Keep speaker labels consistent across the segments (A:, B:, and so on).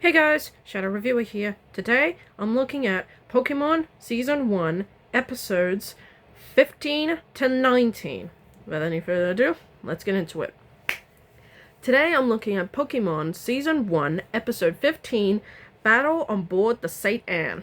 A: Hey guys, Shadow Reviewer here. Today, I'm looking at Pokemon Season 1, Episodes 15 to 19. Without any further ado, let's get into it. Today, I'm looking at Pokemon Season 1, Episode 15, Battle on Board the St. Anne.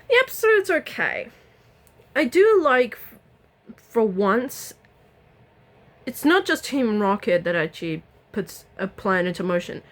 A: The episode's okay. I do like, for once, it's not just Team Rocket that actually puts a plan into motion.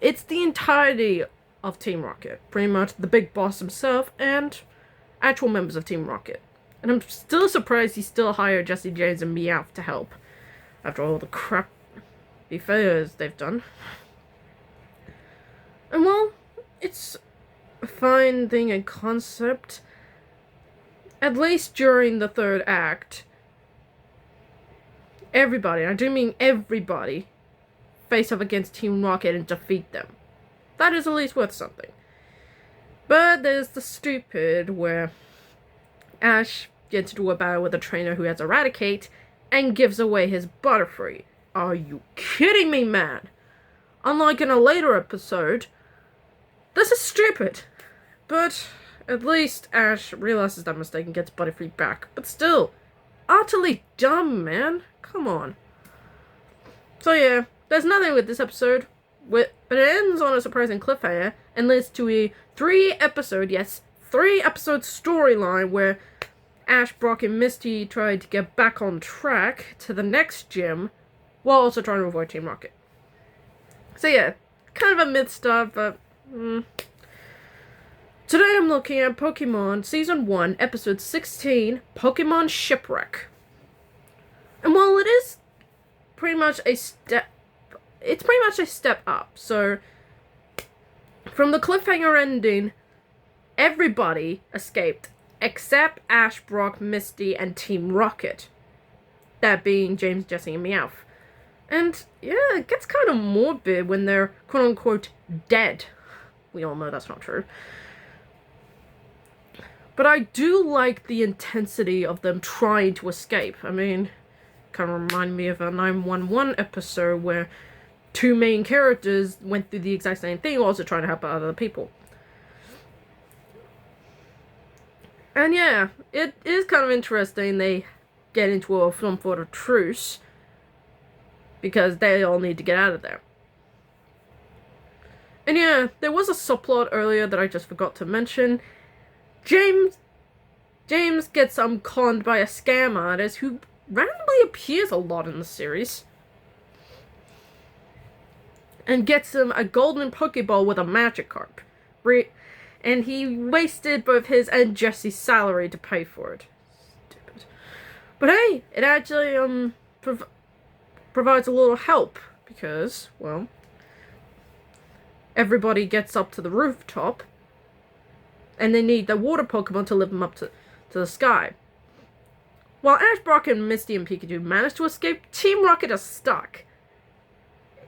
A: It's the entirety of Team Rocket. Pretty much the big boss himself and actual members of Team Rocket. And I'm still surprised he still hired Jesse James and Meowth to help. After all the crappy failures they've done. And well, it's a fine thing and concept. At least during the third act, everybody, I do mean everybody, face up against Team Rocket and defeat them. That is at least worth something. But there's the stupid where Ash gets into a battle with a trainer who has Eradicate and gives away his Butterfree. Are you kidding me, man? Unlike in a later episode, this is stupid. But at least Ash realizes that mistake and gets Butterfree back. But still, utterly dumb, man. Come on. So yeah, there's nothing with this episode, but it ends on a surprising cliffhanger and leads to a three-episode storyline where Ash, Brock, and Misty try to get back on track to the next gym while also trying to avoid Team Rocket. So yeah, kind of a mid stuff, but Today I'm looking at Pokemon Season 1, Episode 16, Pokemon Shipwreck. And while it is pretty much a step up. So, from the cliffhanger ending, everybody escaped except Ash, Brock, Misty, and Team Rocket. That being James, Jesse, and Meowth. And yeah, it gets kind of morbid when they're quote-unquote dead. We all know that's not true. But I do like the intensity of them trying to escape. I mean, kind of remind me of a 911 episode where two main characters went through the exact same thing, also trying to help other people. And yeah, it is kind of interesting they get into some sort of truce because they all need to get out of there. And yeah, there was a subplot earlier that I just forgot to mention. James gets conned by a scam artist who randomly appears a lot in the series. And gets him a golden Pokeball with a Magikarp. And he wasted both his and Jesse's salary to pay for it. Stupid. But hey, it actually provides a little help. Because, well, everybody gets up to the rooftop. And they need the water Pokemon to lift them up to the sky. While Ash, Brock, and Misty and Pikachu manage to escape, Team Rocket is stuck.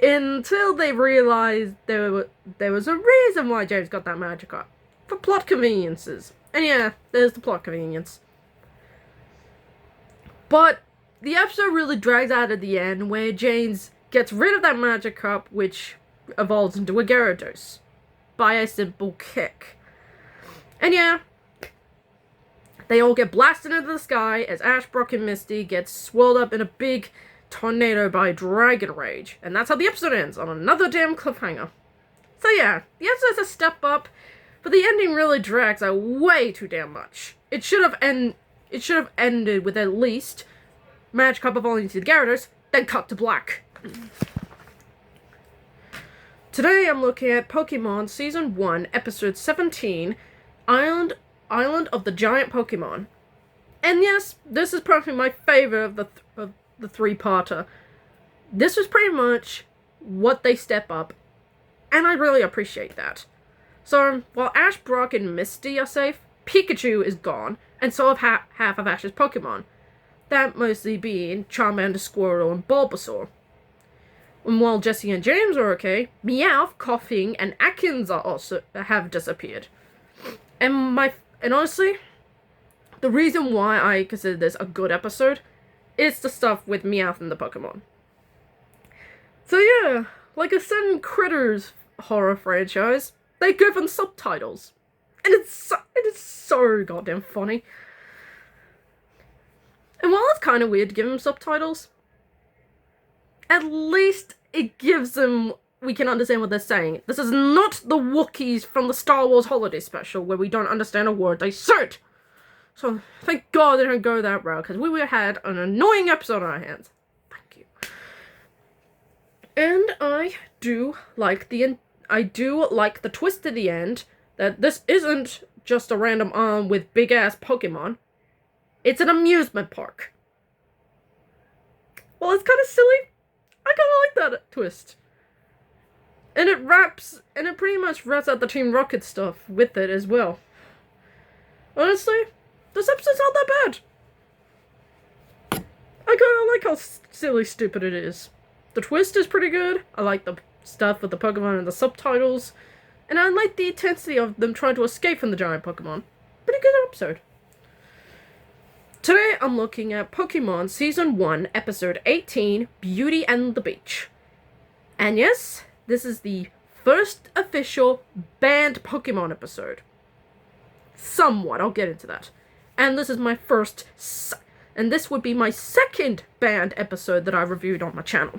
A: Until they realized there was a reason why James got that Magikarp. For plot conveniences. And yeah, there's the plot convenience. But the episode really drags out at the end where James gets rid of that Magikarp, which evolves into a Gyarados. By a simple kick. And yeah, they all get blasted into the sky as Ash, Brock, and Misty get swirled up in a big tornado by Dragon Rage. And that's how the episode ends, on another damn cliffhanger. So yeah, the episode's a step up, but the ending really drags out way too damn much. It should have ended with at least Magikarp evolving to the Gyarados, then cut to black. Today I'm looking at Pokemon Season 1, Episode 17, Island of the Giant Pokemon. And yes, this is probably my favorite of the three-parter. This was pretty much what they step up, and I really appreciate that. So, while Ash, Brock, and Misty are safe, Pikachu is gone, and so have half of Ash's Pokemon. That mostly being Charmander, Squirtle, and Bulbasaur. And while Jesse and James are okay, Meowth, Coughing, and Atkins have disappeared. And honestly, the reason why I consider this a good episode is the stuff with Meowth and the Pokemon. So yeah, like a sudden critters horror franchise, they give them subtitles. And it is so goddamn funny. And while it's kind of weird to give them subtitles, at least it gives them, we can understand what they're saying. This is not the Wookiees from the Star Wars Holiday Special, where we don't understand a word they said. So, thank God they didn't go that route, because we would have had an annoying episode on our hands. Thank you. And I do like the twist at the end, that this isn't just a random arm with big-ass Pokemon. It's an amusement park. Well, it's kind of silly. I kind of like that twist. And it pretty much wraps out the Team Rocket stuff with it as well. Honestly, this episode's not that bad. I kind of like how silly stupid it is. The twist is pretty good. I like the stuff with the Pokemon and the subtitles. And I like the intensity of them trying to escape from the giant Pokemon. Pretty good episode. Today I'm looking at Pokemon Season 1, Episode 18, Beauty and the Beach. And yes, this is the first official banned Pokemon episode. Somewhat, I'll get into that. And this is my and this would be my second banned episode that I reviewed on my channel.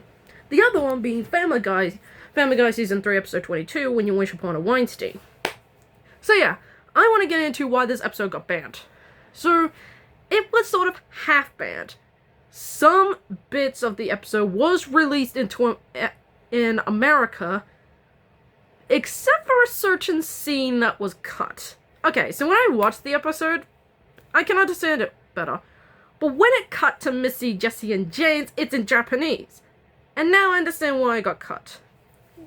A: The other one being Family Guy Season 3, Episode 22, When You Wish Upon a Weinstein. So yeah, I want to get into why this episode got banned. So, it was sort of half banned. Some bits of the episode was released in America, except for a certain scene that was cut. Okay, so when I watched the episode, I can understand it better. But when it cut to Misty, Jessie, and James, it's in Japanese. And now I understand why it got cut.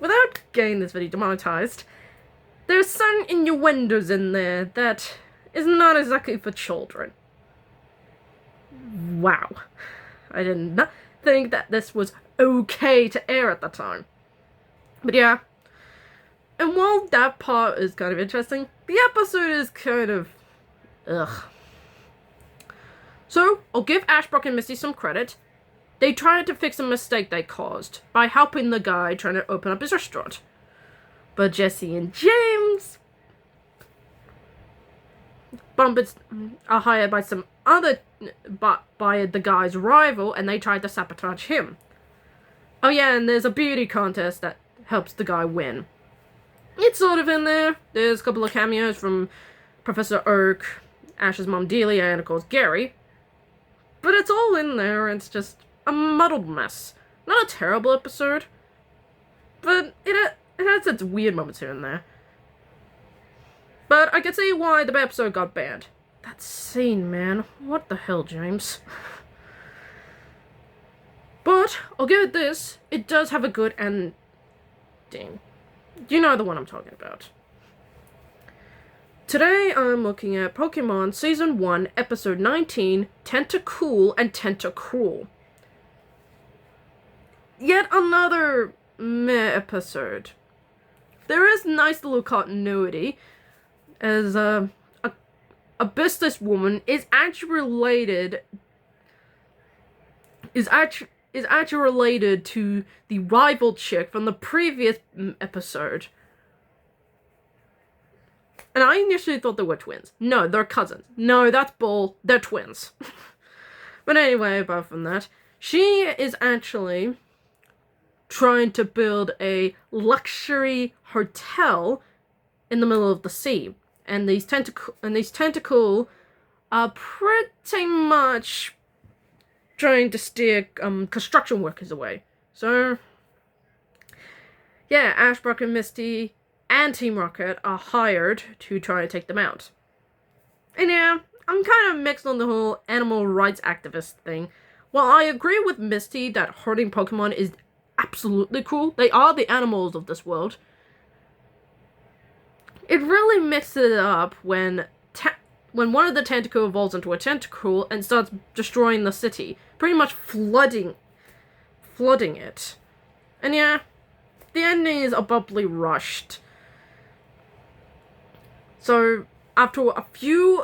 A: Without getting this video demonetized, there's some innuendos in there that is not exactly for children. Wow. I did not think that this was okay to air at the time. But yeah. And while that part is kind of interesting, the episode is kind of... ugh. So, I'll give Ashbrook and Misty some credit. They tried to fix a mistake they caused by helping the guy trying to open up his restaurant. But Jessie and James are hired by some other... by the guy's rival, and they tried to sabotage him. Oh yeah, and there's a beauty contest that helps the guy win. It's sort of in there. There's a couple of cameos from Professor Oak, Ash's mom Delia, and of course Gary. But it's all in there, and it's just a muddled mess. Not a terrible episode, but it has its weird moments here and there. But I can see why the episode got banned. That scene, man. What the hell, James? But, I'll give it this. It does have a good ending. You know the one I'm talking about. Today, I'm looking at Pokemon Season 1, Episode 19, Tentacool and Tentacruel. Yet another meh episode. There is nice little continuity, as, a businesswoman is actually related to the rival chick from the previous episode. And I initially thought they were twins. No, they're cousins. No, that's bull. They're twins. But anyway, apart from that, she is actually trying to build a luxury hotel in the middle of the sea. And these Tentacool are pretty much trying to steer construction workers away. So, yeah, Ashbrook and Misty and Team Rocket are hired to try to take them out. And yeah, I'm kind of mixed on the whole animal rights activist thing. While I agree with Misty that hurting Pokemon is absolutely cool, they are the animals of this world. It really mixes it up when one of the Tentacool evolves into a Tentacruel and starts destroying the city, pretty much flooding it. And yeah, the ending is abruptly rushed. So, after a few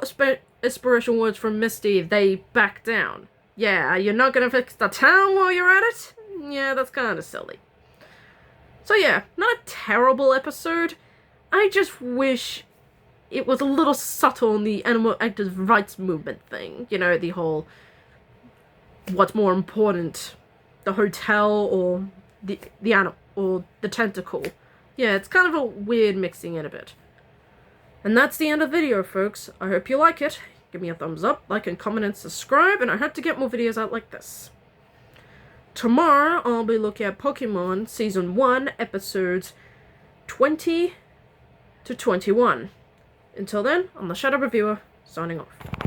A: inspirational words from Misty, they back down. Yeah, you're not gonna fix the town while you're at it? Yeah, that's kind of silly. So yeah, not a terrible episode. I just wish it was a little subtle in the animal actors' rights movement thing. You know, the whole what's more important, the hotel or the animal or the Tentacool. Yeah, it's kind of a weird mixing in a bit. And that's the end of the video, folks. I hope you like it. Give me a thumbs up, like and comment and subscribe, and I hope to get more videos out like this. Tomorrow, I'll be looking at Pokemon Season 1, Episodes 20 to 21. Until then, I'm the Shadow Reviewer, signing off.